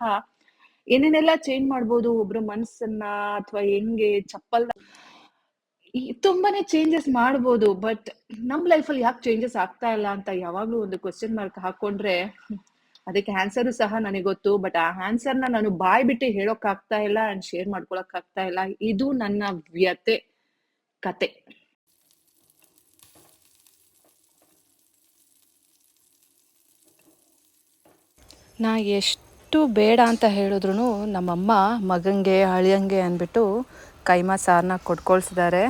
ಏನೇನೆಲ್ಲ ಚೇಂಜ್ ಮಾಡ್ಬೋದು ಒಬ್ರು ಮನ್ಸನ್ನ, ಅಥವಾ ಹೆಂಗೆ ಚಪ್ಪಲ್ ತುಂಬಾನೇ ಚೇಂಜಸ್ ಮಾಡ್ಬೋದು. ಬಟ್ ನಮ್ ಲೈಫಲ್ಲಿ ಯಾಕೆ ಚೇಂಜಸ್ ಆಗ್ತಾ ಇಲ್ಲ ಅಂತ ಯಾವಾಗ್ಲೂ ಒಂದು ಕ್ವಶನ್ ಮಾರ್ಕ್ ಹಾಕೊಂಡ್ರೆ ಅದಕ್ಕೆ ಆನ್ಸರು ಸಹ ನನಗೆ ಗೊತ್ತು. ಬಟ್ ಆ ಆನ್ಸರ್ನ ನಾನು ಬಾಯ್ ಬಿಟ್ಟು ಹೇಳೋಕ್ ಆಗ್ತಾ ಇಲ್ಲ ಅಂಡ್ ಶೇರ್ ಮಾಡ್ಕೊಳಕ್ ಆಗ್ತಾ ಇಲ್ಲ. ಇದು ನನ್ನ ವ್ಯತೆ ಕತೆ. ನಾ ಎಷ್ಟು ಬೇಡ ಅಂತ ಹೇಳಿದ್ರು ನಮ್ಮಮ್ಮ ಮಗಂಗೆ ಅಳಿಯಂಗೆ ಅಂದ್ಬಿಟ್ಟು ಕೈಮಾ ಸಾರನ್ನ ಕೊಟ್ಕೊಳ್ಸಿದ್ದಾರೆ.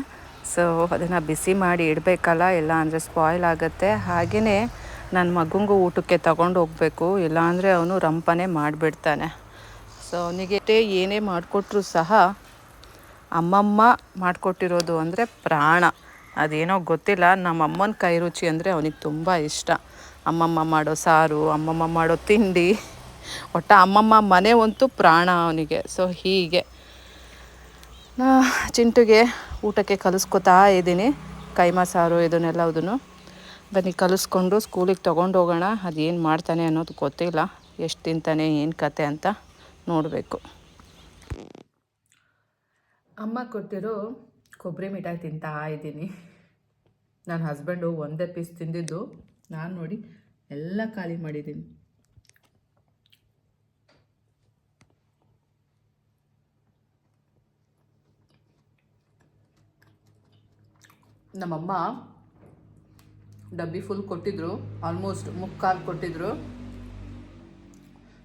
ಸೊ ಅದನ್ನು ಬಿಸಿ ಮಾಡಿ ಇಡಬೇಕಲ್ಲ, ಇಲ್ಲ ಅಂದರೆ ಸ್ಪಾಯ್ಲ್ ಆಗುತ್ತೆ. ಹಾಗೆಯೇ ನನ್ನ ಮಗಂಗೂ ಊಟಕ್ಕೆ ತಗೊಂಡು ಹೋಗಬೇಕು, ಇಲ್ಲಾಂದರೆ ಅವನು ರಂಪನೆ ಮಾಡಿಬಿಡ್ತಾನೆ. ಸೊ ಅವನಿಗೆ ಏನೇ ಮಾಡಿಕೊಟ್ರೂ ಸಹ ಅಮ್ಮಮ್ಮ ಮಾಡಿಕೊಟ್ಟಿರೋದು ಅಂದರೆ ಪ್ರಾಣ. ಅದೇನೋ ಗೊತ್ತಿಲ್ಲ, ನಮ್ಮಮ್ಮನ ಕೈ ರುಚಿ ಅಂದರೆ ಅವನಿಗೆ ತುಂಬ ಇಷ್ಟ. ಅಮ್ಮಮ್ಮ ಮಾಡೋ ಸಾರು, ಅಮ್ಮಮ್ಮ ಮಾಡೋ ತಿಂಡಿ, ಒಟ್ಟು ಅಮ್ಮಮ್ಮ ಮನೆ ಅಂತೂ ಪ್ರಾಣ ಅವನಿಗೆ. ಸೊ ಹೀಗೆ ಚಿಂಟುಗೆ ಊಟಕ್ಕೆ ಕಲಿಸ್ಕೊತಾ ಇದ್ದೀನಿ ಕೈಮಾ ಸಾರು ಇದನ್ನೆಲ್ಲದನ್ನು. ಬನ್ನಿ ಕಲಿಸ್ಕೊಂಡು ಸ್ಕೂಲಿಗೆ ತೊಗೊಂಡು ಹೋಗೋಣ. ಅದೇನು ಮಾಡ್ತಾನೆ ಅನ್ನೋದು ಗೊತ್ತಿಲ್ಲ, ಎಷ್ಟು ತಿಂತಾನೆ ಏನು ಕತೆ ಅಂತ ನೋಡಬೇಕು. ಅಮ್ಮ ಕೊಟ್ಟಿರೋ ಕೊಬ್ಬರಿ ಮಿಠಾಯಿ ತಿಂತಾ ಇದ್ದೀನಿ. ನನ್ನ ಹಸ್ಬೆಂಡು ಒಂದೇ ಪೀಸ್ ತಿಂದಿದ್ದು, ನಾನು ನೋಡಿ ಎಲ್ಲ ಖಾಲಿ ಮಾಡಿದ್ದೀನಿ. ನಮ್ಮಮ್ಮ ಡಬ್ಬಿ ಫುಲ್ ಕೊಟ್ಟಿದ್ರು, ಆಲ್ಮೋಸ್ಟ್ ಮುಕ್ಕಾಲು ಕೊಟ್ಟಿದ್ರು.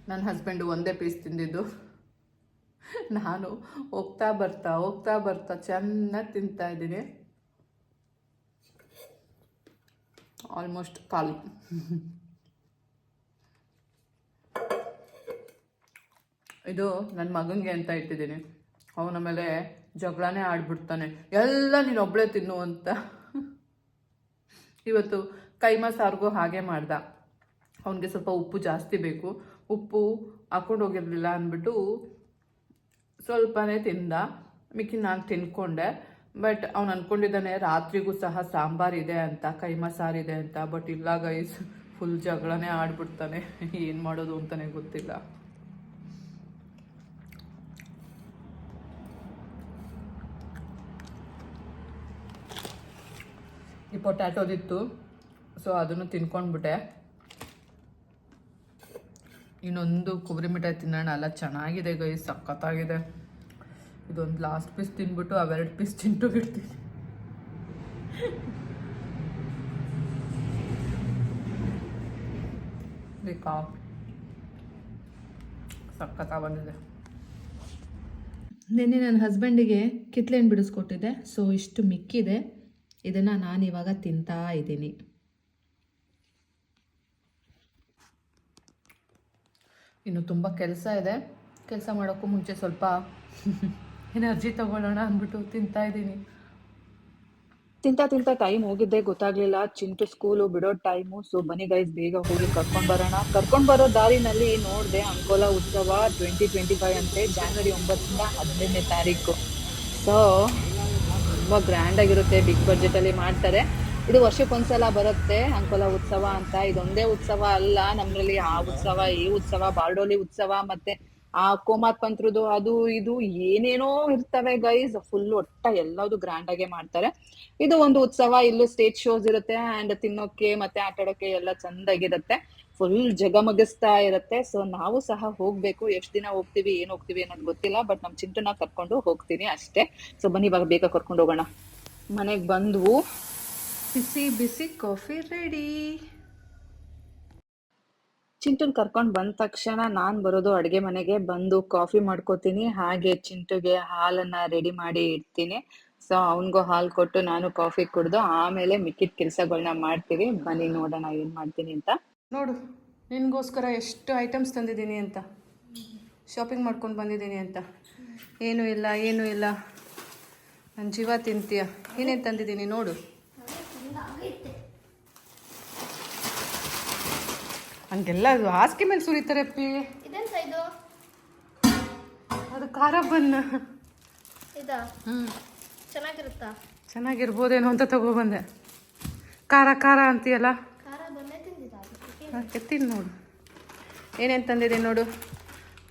ನನ್ನ ಹಸ್ಬೆಂಡು ಒಂದೇ ಪೀಸ್ ತಿಂದಿದ್ದು, ನಾನು ಹೋಗ್ತಾ ಬರ್ತಾ ಚೆನ್ನಾಗಿ ತಿಂತಾ ಇದ್ದೀನಿ. ಆಲ್ಮೋಸ್ಟ್ ಖಾಲಿ. ಇದು ನನ್ನ ಮಗನಿಗೆ ಅಂತ ಇಟ್ಟಿದ್ದೀನಿ. ಅವನ ಮೇಲೆ ಜಗಳನೇ ಆಡ್ಬಿಡ್ತಾನೆ, ಎಲ್ಲ ನೀನು ಒಬ್ಬಳೇ ತಿನ್ನು ಅಂತ. ಇವತ್ತು ಕೈಮಾ ಸಾರಿಗೂ ಹಾಗೆ ಮಾಡ್ದ. ಅವನಿಗೆ ಸ್ವಲ್ಪ ಉಪ್ಪು ಜಾಸ್ತಿ ಬೇಕು, ಉಪ್ಪು ಹಾಕೊಂಡು ಹೋಗಿರಲಿಲ್ಲ ಅಂದ್ಬಿಟ್ಟು ಸ್ವಲ್ಪನೇ ತಿಂದ, ಮಿಕ್ಕಿ ನಾನು ತಿನ್ಕೊಂಡೆ. ಬಟ್ ಅವ್ನು ಅಂದ್ಕೊಂಡಿದ್ದಾನೆ ರಾತ್ರಿಗೂ ಸಹ ಸಾಂಬಾರಿದೆ ಅಂತ, ಕೈಮಾ ಸಾರಿದೆ ಅಂತ. ಬಟ್ ಇಲ್ಲ ಗೈಸ್, ಫುಲ್ ಜಗಳನೇ ಆಡ್ಬಿಡ್ತಾನೆ. ಏನು ಮಾಡೋದು ಅಂತಲೇ ಗೊತ್ತಿಲ್ಲ. ಈ ಪೊಟ್ಯಾಟೋದಿತ್ತು, ಸೊ ಅದನ್ನು ತಿನ್ಕೊಂಡ್ಬಿಟ್ಟೆ. ಇನ್ನೊಂದು ಕೊಬ್ಬರಿ ಮಿಠಾಯಿ ತಿನ್ನೋಣ ಅಲ್ಲ, ಚೆನ್ನಾಗಿದೆ ಗೈಸ್, ಸಖತ್ತಾಗಿದೆ. ಇದೊಂದು ಲಾಸ್ಟ್ ಪೀಸ್ ತಿನ್ಬಿಟ್ಟು ಅವೆರಡು ಪೀಸ್ ತಿಂಟು ಬಿಡ್ತೀನಿ. ಬೇಕಾ ಸಖತ್ತಾಗಿ ಬಂದಿದೆ. ನಿನ್ನೆ ನನ್ನ ಹಸ್ಬೆಂಡಿಗೆ ಕಿತ್ಲೆಹಣ್ಣು ಬಿಡಿಸ್ಕೊಟ್ಟಿದ್ದೆ, ಸೊ ಇಷ್ಟು ಮಿಕ್ಕಿದೆ. ಇದನ್ನು ನಾನು ಇವಾಗ ತಿಂತಾ ಇದ್ದೀನಿ. ಇನ್ನು ತುಂಬ ಕೆಲಸ ಇದೆ. ಕೆಲಸ ಮಾಡೋಕ್ಕೂ ಮುಂಚೆ ಸ್ವಲ್ಪ ಎನರ್ಜಿ ತಗೊಳ್ಳೋಣ ಅಂದ್ಬಿಟ್ಟು ತಿಂತಾ ಇದ್ದೀನಿ. ತಿಂತಾ ಟೈಮ್ ಹೋಗಿದ್ದೆ ಗೊತ್ತಾಗ್ಲಿಲ್ಲ. ಚಿಂಟು ಸ್ಕೂಲು ಬಿಡೋ ಟೈಮು. ಸೊ ಬನ್ನಿ ಗೈಸ್, ಬೇಗ ಹೋಗಿ ಕರ್ಕೊಂಡು ಬರೋಣ. ಕರ್ಕೊಂಡು ಬರೋ ದಾರಿನಲ್ಲಿ ನೋಡಿದೆ ಅಂಕೋಲಾ ಉತ್ಸವ 2025 ಅಂತೆ, January 9ರಿಂದ 15ನೇ ತಾರೀಕು. ಸೊ ತುಂಬ ಗ್ರ್ಯಾಂಡಾಗಿರುತ್ತೆ, ಬಿಗ್ ಬಜೆಟಲ್ಲಿ ಮಾಡ್ತಾರೆ. ಇದು ವರ್ಷಕ್ಕೊಂದ್ಸಲ ಬರುತ್ತೆ ಅಂಕೋಲಾ ಉತ್ಸವ ಅಂತ. ಇದೊಂದೇ ಉತ್ಸವ ಅಲ್ಲ, ನಮ್ಮಲ್ಲಿ ಆ ಉತ್ಸವ, ಈ ಉತ್ಸವ, ಬಾರ್ಡೋಲಿ ಉತ್ಸವ, ಮತ್ತೆ ಆ ಕೋಮಾತ್ ಪಂತ್ರದ್ದು ಅದು ಇದು ಏನೇನೋ ಇರ್ತವೆ ಗೈಸ್. ಫುಲ್ ಒಟ್ಟ ಎಲ್ಲದು ಗ್ರ್ಯಾಂಡ್ ಆಗೇ ಮಾಡ್ತಾರೆ. ಇದು ಒಂದು ಉತ್ಸವ. ಇಲ್ಲೂ ಸ್ಟೇಜ್ ಶೋಸ್ ಇರುತ್ತೆ, ಅಂಡ್ ತಿನ್ನೋಕೆ ಮತ್ತೆ ಆಟಾಡೋಕೆ ಎಲ್ಲ ಚಂದಾಗಿರುತ್ತೆ. ಫುಲ್ ಜಗಮಗಿಸ್ತಾ ಇರುತ್ತೆ. ಸೊ ನಾವು ಸಹ ಹೋಗ್ಬೇಕು. ಎಷ್ಟು ದಿನ ಹೋಗ್ತೀವಿ, ಏನ್ ಹೋಗ್ತೀವಿ ಅನ್ನೋದು ಗೊತ್ತಿಲ್ಲ. ಬಟ್ ನಮ್ ಚಿಂಟುನ ಕರ್ಕೊಂಡು ಹೋಗ್ತೀನಿ ಅಷ್ಟೇ. ಸೊ ಬನ್ನಿ ಇವಾಗ ಬೇಗ ಕರ್ಕೊಂಡು ಹೋಗೋಣ. ಮನೆಗ್ ಬಂದ್ವು, ಬಿಸಿ ಬಿಸಿ ಕಾಫಿ ರೆಡಿ. ಚಿಂಟುನ್ ಕರ್ಕೊಂಡ್ ಬಂದ ತಕ್ಷಣ ನಾನ್ ಬರೋದು ಅಡ್ಗೆ ಮನೆಗೆ. ಬಂದು ಕಾಫಿ ಮಾಡ್ಕೋತೀನಿ, ಹಾಗೆ ಚಿಂಟುಗೆ ಹಾಲನ್ನ ರೆಡಿ ಮಾಡಿ ಇಡ್ತೀನಿ. ಸೊ ಅವನ್ಗೂ ಹಾಲು ಕೊಟ್ಟು ನಾನು ಕಾಫಿ ಕುಡ್ದು ಆಮೇಲೆ ಮಿಕ್ಕಿದ ಕೆಲ್ಸಗಳನ್ನ ಮಾಡ್ತೀವಿ. ಬನ್ನಿ ನೋಡೋಣ ಏನ್ ಮಾಡ್ತೀನಿ ಅಂತ. ನೋಡು, ನಿನಗೋಸ್ಕರ ಎಷ್ಟು ಐಟಮ್ಸ್ ತಂದಿದ್ದೀನಿ ಅಂತ, ಶಾಪಿಂಗ್ ಮಾಡ್ಕೊಂಡು ಬಂದಿದ್ದೀನಿ ಅಂತ. ಏನೂ ಇಲ್ಲ, ನನ್ನ ಜೀವ ತಿಂತೀಯ. ಏನೇನು ತಂದಿದ್ದೀನಿ ನೋಡು. ಹಂಗೆಲ್ಲ ಅದು ಹಾಸಿಗೆ ಮೇಲೆ ಸುರಿತಾರೆ ಅಪ್ಪಿ. ಅದು ಖಾರ ಬನ್ನ. ಚೆನ್ನಾಗಿರುತ್ತಾ? ಚೆನ್ನಾಗಿರ್ಬೋದೇನೋ ಅಂತ ತಗೊಬಂದೆ. ಖಾರ ಅಂತೀಯಲ್ಲ, ತಿನ್ನು ನೋಡು. ಏನೇನು ತಂದಿದ್ದೀನಿ ನೋಡು.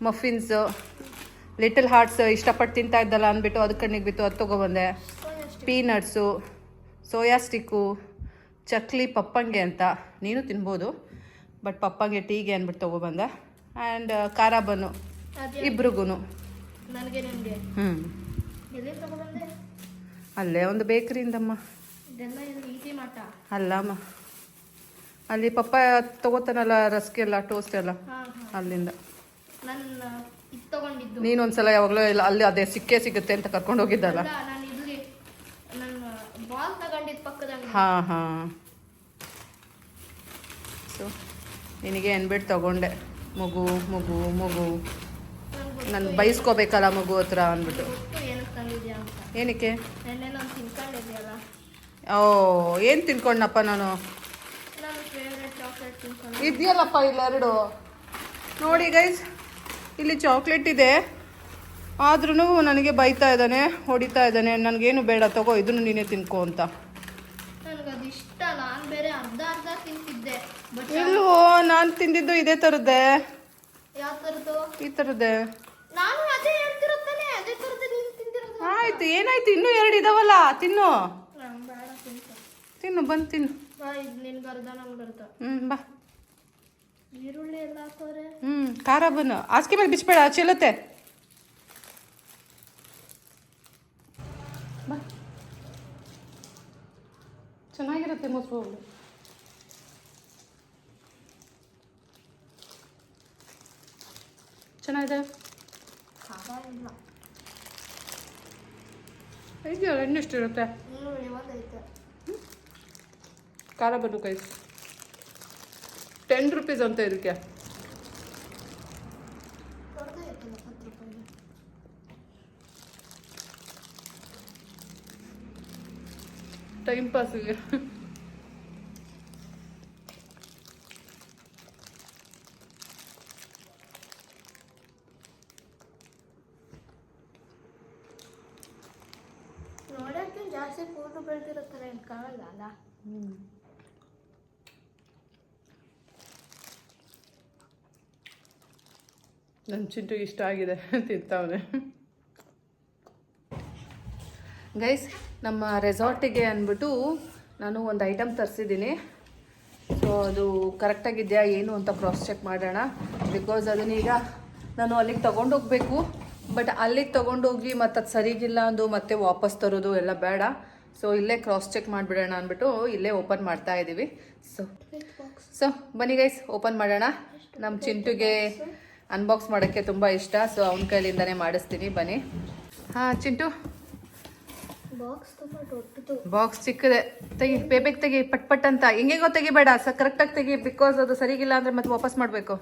ಮಫಿನ್ಸು, ಲಿಟಲ್ ಹಾರ್ಟ್ಸ್ ಇಷ್ಟಪಟ್ಟು ತಿಂತಾ ಇದ್ದಲ್ಲ ಅಂದ್ಬಿಟ್ಟು ಅದು ಕಣ್ಣಿಗೆ ಬಿತ್ತು, ಅದು ತೊಗೊಬಂದೆ. ಪೀನಟ್ಸು, ಸೋಯಾ ಸ್ಟಿಕ್ಕು, ಚಕ್ಲಿ ಪಪ್ಪಂಗೆ ಅಂತ, ನೀನು ತಿನ್ಬೋದು. ಬಟ್ ಪಪ್ಪಂಗೆ ಟೀಗೆ ಅಂದ್ಬಿಟ್ಟು ತೊಗೊಬಂದೆ. ಆ್ಯಂಡ್ ಖಾರ ಬನ್ನು ಇಬ್ರಿಗೂ. ಅಲ್ಲೇ ಒಂದು ಬೇಕ್ರಿಯಿಂದಮ್ಮ. ಅಲ್ಲಮ್ಮ, ಅಲ್ಲಿ ಪಪ್ಪ ತಗೋತಾನಲ್ಲ ರಸ್ಕೆಲ್ಲ, ಟೋಸ್ಟ್ ಎಲ್ಲ, ಅಲ್ಲಿಂದ. ನೀನೊಂದ್ಸಲ ಯಾವಾಗಲೂ ಇಲ್ಲ ಅಲ್ಲಿ ಅದೇ ಸಿಗುತ್ತೆ ಅಂತ ಕರ್ಕೊಂಡು ಹೋಗಿದ್ದಲ್ಲ. ಹಾಂ ಸೊ ನಿನಗೆ ಅನ್ಬಿಟ್ಟು ತಗೊಂಡೆ. ಮಗು ನಾನು ಬೈಸ್ಕೋಬೇಕಲ್ಲ ಮಗು ಹತ್ರ ಅಂದ್ಬಿಟ್ಟು. ಏನಕ್ಕೆ? ಓ, ಏನು ತಿನ್ಕೊಂಡಪ್ಪ ನಾನು? ಇದೆಯಲ್ಲಪ್ಪ ಇಲ್ಲೆರಡು ನೋಡಿ ಗೈಸ್, ಇಲ್ಲಿ ಚಾಕ್ಲೇಟ್ ಇದೆ. ಆದ್ರೂ ನನಗೆ ಬೈತಾ ಇದ್ದಾನೆ, ಹೊಡಿತಾ ಇದ್ದಾನೆ. ನನಗೇನು ಬೇಡ, ತಗೋ ಇದನ್ನು ನೀನೇ ತಿನ್ಕೋ ಅಂತ. ಇಲ್ವೋ, ನಾನು ತಿಂದಿದ್ದು ಇದೇ ಥರದ್ದೇ. ಈ ಥರದ್ದೇ. ಆಯ್ತು, ಏನಾಯ್ತು, ಇನ್ನೂ 2 ಇದಾವಲ್ಲ, ತಿನ್ನು ತಿನ್ನು, ಬಂದು ತಿನ್ನು. ಬಾ. ಈರುಳ್ಳಿ ಎಲ್ಲ ಹಾಕೋರೆ. ಖಾರ ಬನ್ನು ಹಾಸಿಗೆ ಮೇಲೆ ಬಿಚ್ಬೇಡ, ಚೆಲ್ಲುತ್ತೆ. ಬಾ, ಚೆನ್ನಾಗಿರುತ್ತೆ ಮೊಸರು ಹೋಗ್ಲಿ. ಚೆನ್ನಾಗಿದೆ. ಖಾರ ಇಲ್ಲ. ಇದೆಯಲ್ಲ, ಇನ್ನೆಷ್ಟು ಇರುತ್ತೆ. ಇವತ್ತೈತೆ. ಖಾರ ಬನ್ನು ಕೈ 10 ರೂಪೀಸ್ ಅಂತ ಇದಕ್ಕೆ. ದೊಡ್ಡದಾಯ್ತಲ್ಲ 10 ರೂಪಾಯಿ. ಟೈಮ್ ಪಾಸಿಗೆ. ನೋಡೋಕ್ಕೆ ಜಾಸ್ತಿ ಫೋಟೋ ಬೆಳೆದಿರೋ ಥರ ಏನು ಕಾಣಲ್ಲ ಅಲ್ಲ. ನನ್ನ ಚಿಂಟು ಇಷ್ಟ ಆಗಿದೆ, ತಿಂತಾವನೆ. ಗೈಸ್, ನಮ್ಮ ರೆಸಾರ್ಟಿಗೆ ಅಂದ್ಬಿಟ್ಟು ನಾನು ಒಂದು ಐಟಮ್ ತರಿಸಿದ್ದೀನಿ. ಸೊ ಅದು ಕರೆಕ್ಟಾಗಿದೆಯಾ ಏನು ಅಂತ ಕ್ರಾಸ್ ಚೆಕ್ ಮಾಡೋಣ. ಬಿಕಾಸ್ ಅದನ್ನೀಗ ನಾನು ಅಲ್ಲಿಗೆ ತೊಗೊಂಡೋಗ್ಬೇಕು. ಬಟ್ ಅಲ್ಲಿಗೆ ತೊಗೊಂಡೋಗಿ ಮತ್ತು ಅದು ಸರಿಗಿಲ್ಲ ಅಂದು ಮತ್ತೆ ವಾಪಸ್ ತರೋದು ಎಲ್ಲ ಬೇಡ. ಸೊ ಇಲ್ಲೇ ಕ್ರಾಸ್ ಚೆಕ್ ಮಾಡಿಬಿಡೋಣ ಅಂದ್ಬಿಟ್ಟು ಇಲ್ಲೇ ಓಪನ್ ಮಾಡ್ತಾ ಇದ್ದೀವಿ. ಸೊ ಬನ್ನಿ ಗೈಸ್, ಓಪನ್ ಮಾಡೋಣ. ನಮ್ಮ ಚಿಂಟುಗೆ ಅನ್ಬಾಕ್ಸ್ ಮಾಡೋಕ್ಕೆ ತುಂಬ ಇಷ್ಟ. ಸೊ ಅವನ ಕೈಲಿಂದನೇ ಮಾಡಿಸ್ತೀನಿ, ಬನ್ನಿ. ಹಾಂ ಚಿಂಟು, ಬಾಕ್ಸ್ ತುಂಬ ದೊಡ್ಡದು. ಬಾಕ್ಸ್ ಚಿಕ್ಕದೆ. ತೆಗಿ, ಬೇಬೇಗ ತೆಗಿ, ಪಟ್ ಪಟ್ ಅಂತ. ಹಿಂಗೆಗೋ ತೆಗಿಬೇಡ, ಕರೆಕ್ಟಾಗಿ ತೆಗಿ. ಬಿಕಾಸ್ ಅದು ಸರಿಗಿಲ್ಲ ಅಂದರೆ ಮತ್ತೆ ವಾಪಸ್ ಮಾಡಬೇಕು.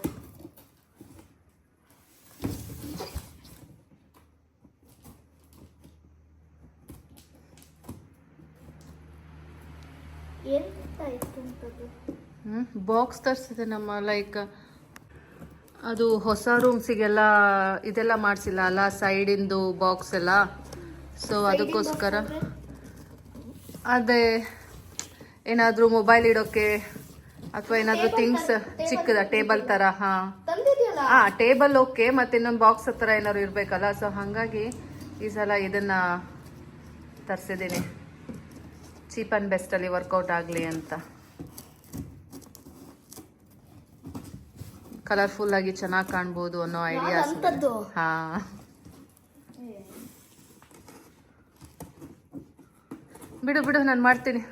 ಬಾಕ್ಸ್ ತರಿಸಿದೆ ನಮ್ಮ, ಲೈಕ್ ಅದು ಹೊಸ ರೂಮ್ಸಿಗೆಲ್ಲ ಇದೆಲ್ಲ ಮಾಡಿಸಿಲ್ಲ ಅಲ್ಲ, ಸೈಡಿಂದು ಬಾಕ್ಸ್ ಎಲ್ಲ. ಸೊ ಅದಕ್ಕೋಸ್ಕರ ಅದೇ ಏನಾದರೂ ಮೊಬೈಲ್ ಇಡೋಕ್ಕೆ ಅಥವಾ ಏನಾದರೂ ಥಿಂಗ್ಸ್ ಚಿಕ್ಕದ ಟೇಬಲ್ ಥರ. ಹಾಂ ಹಾಂ, ಟೇಬಲ್ ಓಕೆ, ಮತ್ತು ಇನ್ನೊಂದು ಬಾಕ್ಸ್ ಹತ್ರ ಏನಾದ್ರು ಇರಬೇಕಲ್ಲ. ಸೊ ಹಾಗಾಗಿ ಈ ಸಲ ಇದನ್ನು ತರಿಸಿದ್ದೀನಿ, ಚೀಪ್ ಆ್ಯಂಡ್ ಬೆಸ್ಟಲ್ಲಿ ವರ್ಕೌಟ್ ಆಗಲಿ ಅಂತ. ಕಲರ್ಫುಲ್ ಆಗಿ ಚೆನ್ನಾಗಿ ಕಾಣ್ಬೋದು ಅನ್ನೋ ಐಡಿಯಾಸ್. ಹಾಂ, ಬಿಡು ಬಿಡು, ನಾನು ಮಾಡ್ತೀನಿ.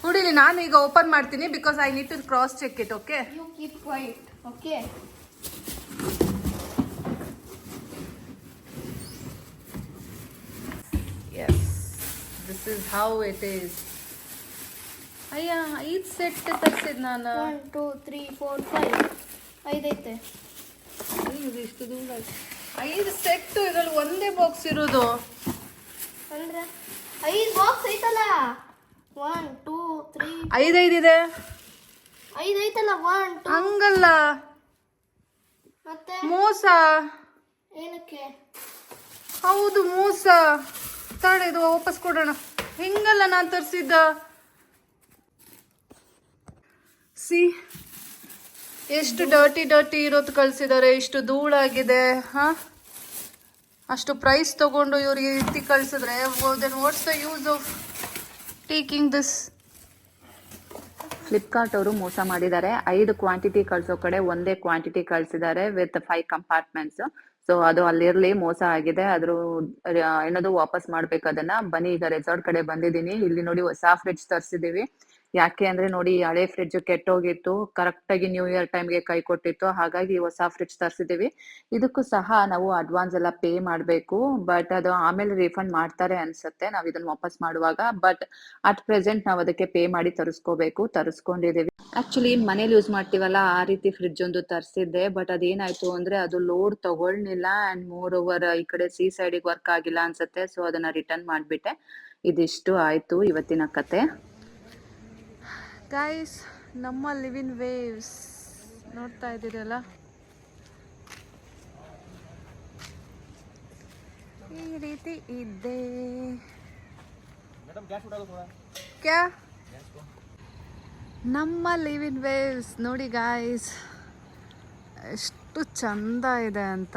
ಹುಡಿಲಿ, ನಾನು ಈಗ ಓಪನ್ ಮಾಡ್ತೀನಿ. Because I need to cross check it. Okay, you keep quiet. Okay, yes, this is how it is. ಅಯ್ಯ, 5 ಸೆಟ್ ತರಿಸಿದ್ ನಾನು. 1 2 3 4 5 ಐದೈತೆ. ಇಷ್ಟು ದೂರ 5 ಸೆಟ್, ಇದರಲ್ಲಿ ಒಂದೇ ಬಾಕ್ಸ್ ಇರೋದು. ಅಂದ್ರೆ 5 ಬಾಕ್ಸ್ ಐತಲ್ಲ. 1 2 3 5 ಇದೆ. 5 ಐತಲ್ಲ. 1 2. ಹಂಗಲ್ಲ, ಮತ್ತೆ ಮೋಸ. ಏನಕ್ಕೆ? ಹೌದು, ಮೋಸ. ತಾಳೆ, ಇದು ವಾಪಸ್ ಕೊಡೋಣ. ಹಿಂಗಲ್ಲ ನಾನು ತರಿಸಿದ್ದ. ಸಿ, ಎಷ್ಟು ಡರ್ಟಿ ಇರೋದು ಕಳಿಸಿದ್ದಾರೆ, ಇಷ್ಟು ಧೂಳಾಗಿದೆ. ಹಾಂ, ಅಷ್ಟು ಪ್ರೈಸ್ ತಗೊಂಡು ಇವ್ರಿಗೆ ಎತ್ತಿ ಕಳಿಸಿದ್ರೆ then what's the use of taking this? Flipkart ಅವರು ಮೋಸ ಮಾಡಿದ್ದಾರೆ. 5 ಕ್ವಾಂಟಿಟಿ ಕಳಿಸೋ ಕಡೆ ಒಂದೇ ಕ್ವಾಂಟಿಟಿ ಕಳಿಸಿದ್ದಾರೆ ವಿತ್ 5 ಕಂಪಾರ್ಟ್ಮೆಂಟ್ಸ್. ಸೊ ಅದು ಅಲ್ಲಿರ್ಲಿ, ಮೋಸ ಆಗಿದೆ. ಅದ್ರ ಏನದು ವಾಪಸ್ ಮಾಡ್ಬೇಕು ಅದನ್ನ. ಬನ್ನಿ, ಈಗ ರೆಸಾರ್ಟ್ ಕಡೆ ಬಂದಿದ್ದೀನಿ. ಇಲ್ಲಿ ನೋಡಿ, ಹೊಸ ಫ್ರಿಡ್ಜ್ ತರಿಸಿದೀವಿ. ಯಾಕೆ ಅಂದ್ರೆ ನೋಡಿ, ಹಳೆ ಫ್ರಿಡ್ಜ್ ಕೆಟ್ಟೋಗಿತ್ತು, ಕರೆಕ್ಟ್ ಆಗಿ ನ್ಯೂ ಇಯರ್ ಟೈಮ್ಗೆ ಕೈ ಕೊಟ್ಟಿತ್ತು. ಹಾಗಾಗಿ ಹೊಸ ಫ್ರಿಡ್ಜ್ ತರಿಸಿದೀವಿ. ಇದಕ್ಕೂ ಸಹ ನಾವು ಅಡ್ವಾನ್ಸ್ ಎಲ್ಲ ಪೇ ಮಾಡಬೇಕು. ಬಟ್ ಅದು ಆಮೇಲೆ ರಿಫಂಡ್ ಮಾಡ್ತಾರೆ ಅನ್ಸುತ್ತೆ ನಾವ್ ಇದನ್ನ ವಾಪಸ್ ಮಾಡುವಾಗ. ಬಟ್ ಅಟ್ ಪ್ರೆಸೆಂಟ್ ನಾವು ಅದಕ್ಕೆ ಪೇ ಮಾಡಿ ತರಿಸ್ಕೊಂಡಿದೀವಿ. ಆಕ್ಚುಲಿ ಮನೇಲಿ ಯೂಸ್ ಮಾಡ್ತೀವಲ್ಲ, ಆ ರೀತಿ ಫ್ರಿಡ್ಜ್ ಒಂದು ತರಿಸಿದ್ದೆ. ಬಟ್ ಅದೇನಾಯ್ತು ಅಂದ್ರೆ ಅದು ಲೋಡ್ ತಗೊಳ್ಳಿಲ್ಲ. ಅಂಡ್ ಮೋರ್ ಓವರ್ ಈ ಕಡೆ ಸಿ ಸೈಡಿಗೆ ವರ್ಕ್ ಆಗಿಲ್ಲ ಅನ್ಸುತ್ತೆ. ಸೊ ಅದನ್ನ ರಿಟರ್ನ್ ಮಾಡ್ಬಿಟ್ಟೆ. ಇದಿಷ್ಟು ಆಯ್ತು ಇವತ್ತಿನ ಕತೆ. ಗೈಸ್, ನಮ್ಮ ಲಿವಿನ್ ವೇವ್ಸ್ ನೋಡ್ತಾ ಇದ್ದೀರಲ್ಲ, ಈ ರೀತಿ ಇದೆ. ಕ್ಯಾ ನಮ್ಮ ಲಿವ್ ಇನ್ ವೇವ್ಸ್ ನೋಡಿ ಗಾಯ್ಸ್, ಎಷ್ಟು ಚಂದ ಇದೆ ಅಂತ.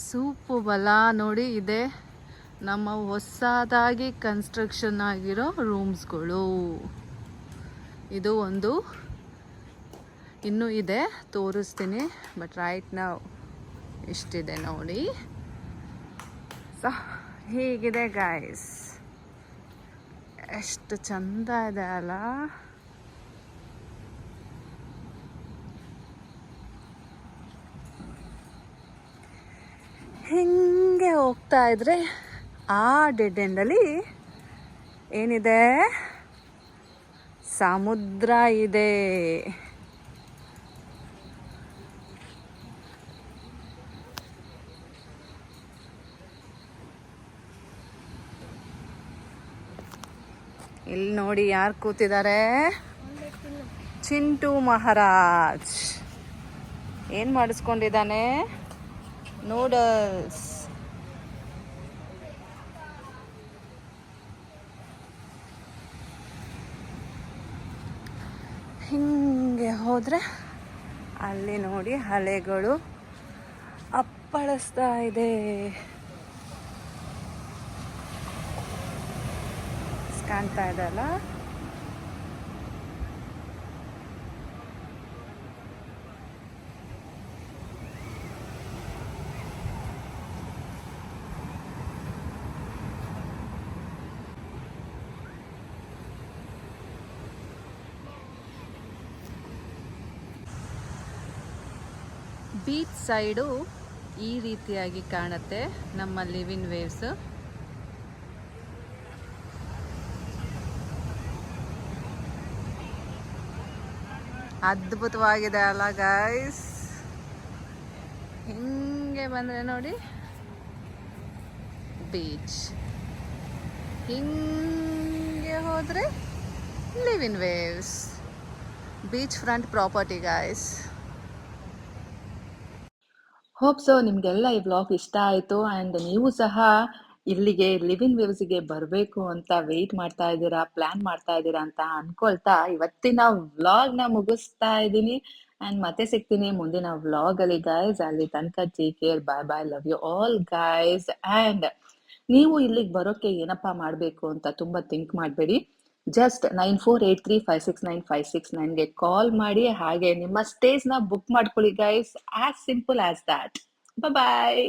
ಸೂಪು ಬಲ ನೋಡಿ, ಇದೆ ನಮ್ಮ ಹೊಸದಾಗಿ ಕನ್ಸ್ಟ್ರಕ್ಷನ್ ಆಗಿರೋ ರೂಮ್ಸ್ಗಳು. ಇದು ಒಂದು ಇನ್ನೂ ಇದೆ, ತೋರಿಸ್ತೀನಿ. ಬಟ್ ರೈಟ್ ನಾವು ಇಷ್ಟಿದೆ ನೋಡಿ. ಸೊ ಹೀಗಿದೆ ಗಾಯ್ಸ್, ಎಷ್ಟು ಚಂದ ಇದೆ ಅಲ್ಲ. ಹಿಂಗೆ ಹೋಗ್ತಾ ಇದ್ರೆ ಆ ಡೆಡ್ ಎಂಡಲ್ಲಿ ಏನಿದೆ, ಸಮುದ್ರ ಇದೆ. ಇಲ್ಲಿ ನೋಡಿ ಯಾರು ಕೂತಿದ್ದಾರೆ, ಚಿಂಟು ಮಹಾರಾಜ್. ಏನು ಮಾಡಿಸ್ಕೊಂಡಿದ್ದಾನೆ, ನೂಡಲ್ಸ್. ಹಿಂಗೆ ಹೋದರೆ ಅಲ್ಲಿ ನೋಡಿ ಅಲೆಗಳು ಅಪ್ಪಳಿಸ್ತಾ ಇದೆ. ಕಾಣ್ತಾ ಇದೆ ಅಲ್ಲ. ಬೀಚ್ ಸೈಡು ಈ ರೀತಿಯಾಗಿ ಕಾಣುತ್ತೆ ನಮ್ಮ ಲಿವ್ ಇನ್ ವೇವ್ಸ್. ಅದ್ಭುತವಾಗಿದೆ ಅಲ್ಲ ಗೈಸ್. ಹಿಂಗೆ ಬಂದರೆ ನೋಡಿ ಬೀಚ್, ಹಿಂಗೆ ಹೋದರೆ live in waves. Beach front property guys. Hope so ನಿಮಗೆಲ್ಲ ಈ ವ್ಲಾಗ್ ಇಷ್ಟ ಆಯಿತು. ಆ್ಯಂಡ್ ನೀವು ಸಹ ಇಲ್ಲಿಗೆ ಲಿವ್ ಇನ್ ವೇವ್ಸ್ಗೆ ಬರಬೇಕು ಅಂತ ವೆಯ್ಟ್ ಮಾಡ್ತಾ ಇದ್ದೀರಾ, ಪ್ಲ್ಯಾನ್ ಮಾಡ್ತಾ ಇದ್ದೀರಾ ಅಂತ ಅನ್ಕೊಳ್ತಾ ಇವತ್ತಿನ ವ್ಲಾಗ್ನ ಮುಗಿಸ್ತಾ ಇದ್ದೀನಿ. ಆ್ಯಂಡ್ ಮತ್ತೆ ಸಿಗ್ತೀನಿ ಮುಂದಿನ ವ್ಲಾಗಲ್ಲಿ ಗೈಸ್. ಅಲ್ಲಿ ತನಕ take care, bye bye, love you all guys. And ನೀವು ಇಲ್ಲಿಗೆ ಬರೋಕ್ಕೆ ಏನಪ್ಪ ಮಾಡಬೇಕು ಅಂತ ತುಂಬ ಥಿಂಕ್ ಮಾಡಬೇಡಿ. ಜಸ್ಟ್ 9483569569ಗೆ ಕಾಲ್ ಮಾಡಿ, ಹಾಗೆ ನಿಮ್ಮ ಸ್ಟೇಸ್ನ ಬುಕ್ ಮಾಡ್ಕೊಳ್ಳಿ guys. As simple as that. Bye.